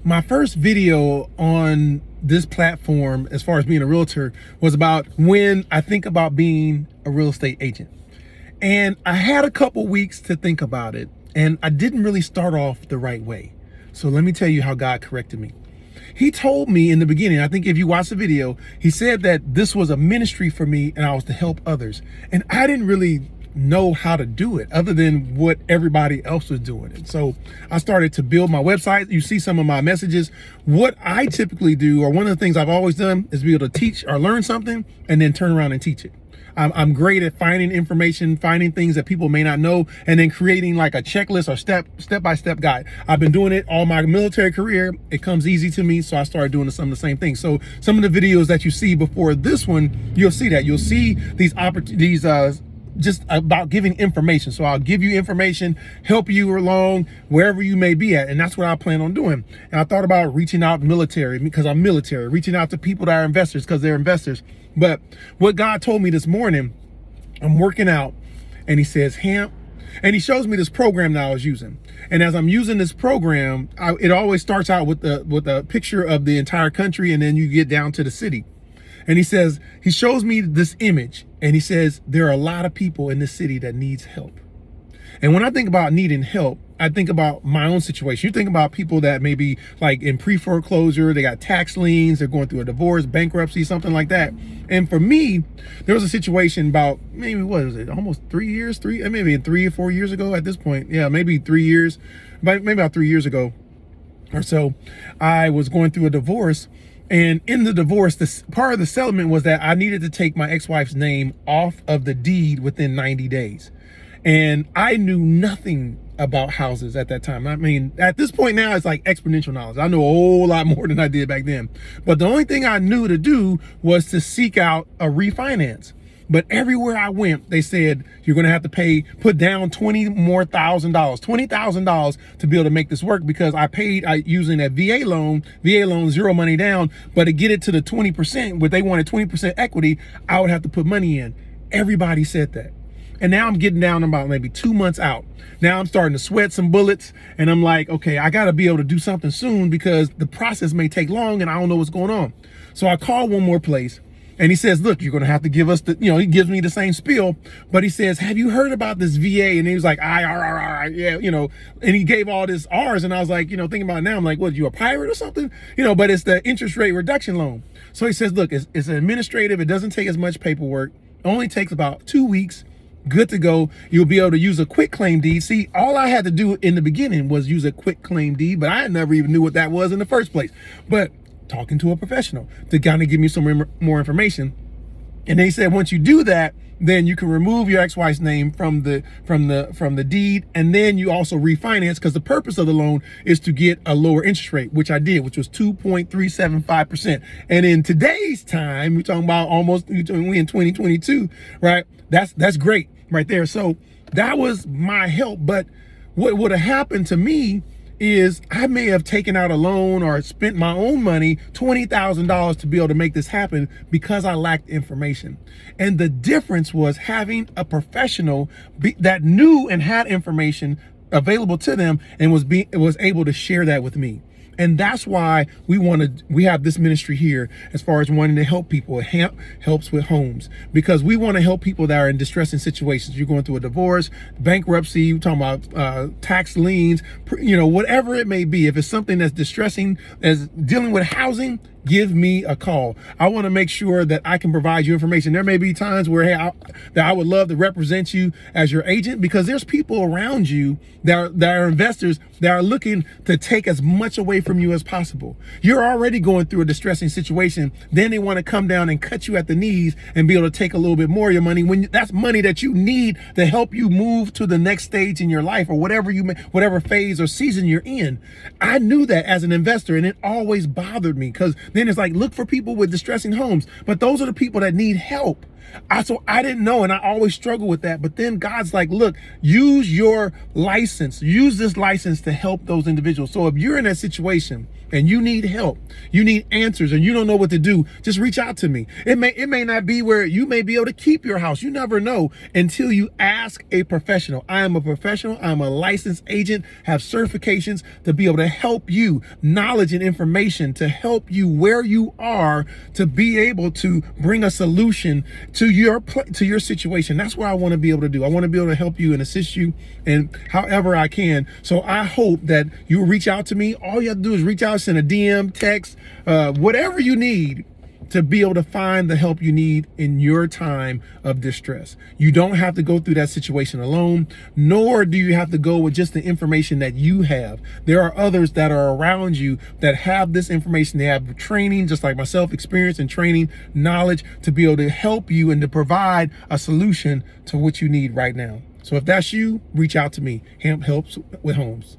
My first video on this platform, as far as being a realtor, was about when I think about being a real estate agent. And I had a couple weeks to think about it, and I didn't really start off the right way. So let me tell you how God corrected me. He told me in the beginning, I think if you watch the video, he said that this was a ministry for me and I was to help others. And I didn't really know how to do it other than what everybody else was doing. And so I started to build my website. You see some of my messages. What I typically do, or one of the things I've always done, is be able to teach or learn something and then turn around and teach it. I'm great at finding information, finding things that people may not know, and then creating like a checklist or step-by-step guide. I've been doing it all my military career. It comes easy to me, so I started doing some of the same things. So some of the videos that you see before this one, you'll see that. You'll see these opportunities, just about giving information. So I'll give you information, help you along wherever you may be at. And that's what I plan on doing. And I thought about reaching out military because I'm military, reaching out to people that are investors because they're investors. But what God told me this morning, I'm working out and he says, Hamp, and he shows me this program that I was using. And as I'm using this program, it always starts out with a picture of the entire country, and then you get down to the city. And he says, he shows me this image and he says, there are a lot of people in this city that needs help. And when I think about needing help, I think about my own situation. You think about people that may be like in pre-foreclosure, they got tax liens, they're going through a divorce, bankruptcy, something like that. And for me, there was a situation about maybe, what was it, almost 3 years, maybe 3 or 4 years ago at this point. Yeah, maybe 3 years, maybe about 3 years ago or so, I was going through a divorce. And in the divorce, this part of the settlement was that I needed to take my ex-wife's name off of the deed within 90 days. And I knew nothing about houses at that time. I mean, at this point now, it's like exponential knowledge. I know a whole lot more than I did back then. But the only thing I knew to do was to seek out a refinance. But everywhere I went, they said, you're going to have to put down $20,000 to be able to make this work, because I paid using a VA loan, zero money down, but to get it to the 20%, what they wanted 20% equity, I would have to put money in. Everybody said that. And now I'm getting down about maybe 2 months out. Now I'm starting to sweat some bullets, and I'm like, okay, I got to be able to do something soon because the process may take long and I don't know what's going on. So I called one more place. And he says, look, you're going to have to give us he gives me the same spiel, but he says, have you heard about this VA? And he was like, yeah, and he gave all this R's. And I was like, thinking about it now, I'm like, what, you a pirate or something? But it's the interest rate reduction loan. So he says, look, it's administrative. It doesn't take as much paperwork. It only takes about 2 weeks. Good to go. You'll be able to use a quick claim deed. See, all I had to do in the beginning was use a quick claim deed, but I never even knew what that was in the first place. But talking to a professional to kind of give me some more information. And they said, once you do that, then you can remove your ex-wife's name from the deed. And then you also refinance, because the purpose of the loan is to get a lower interest rate, which I did, which was 2.375%. And in today's time, we're talking about almost, we in 2022, right? That's great right there. So that was my help. But what would have happened to me is I may have taken out a loan or spent my own money, $20,000, to be able to make this happen because I lacked information. And the difference was having a professional that knew and had information available to them and was able to share that with me. And that's why we have this ministry here, as far as wanting to help people. It helps with homes, because we want to help people that are in distressing situations. You're going through a divorce, bankruptcy, you're talking about tax liens, whatever it may be. If it's something that's distressing, as dealing with housing, give me a call. I want to make sure that I can provide you information. There may be times where, hey, I would love to represent you as your agent, because there's people around you that are investors that are looking to take as much away from you as possible. You're already going through a distressing situation. Then they want to come down and cut you at the knees and be able to take a little bit more of your money, when that's money that you need to help you move to the next stage in your life, or whatever phase or season you're in. I knew that as an investor, and it always bothered me, because then it's like, look for people with distressing homes. But those are the people that need help. So I didn't know, and I always struggle with that. But then God's like, look, use your license, use this license to help those individuals. So if you're in that situation and you need help, you need answers, and you don't know what to do, just reach out to me. It may not be where you may be able to keep your house. You never know until you ask a professional. I am a professional. I'm a licensed agent, have certifications to be able to help you, knowledge and information to help you where you are, to be able to bring a solution to your situation. That's what I want to be able to do. I want to be able to help you and assist you in however I can. So I hope that you reach out to me. All you have to do is reach out, send a DM, text, whatever you need to be able to find the help you need in your time of distress. You don't have to go through that situation alone, nor do you have to go with just the information that you have. There are others that are around you that have this information. They have training, just like myself, experience and training, knowledge to be able to help you and to provide a solution to what you need right now. So if that's you, reach out to me. Hamp helps with homes.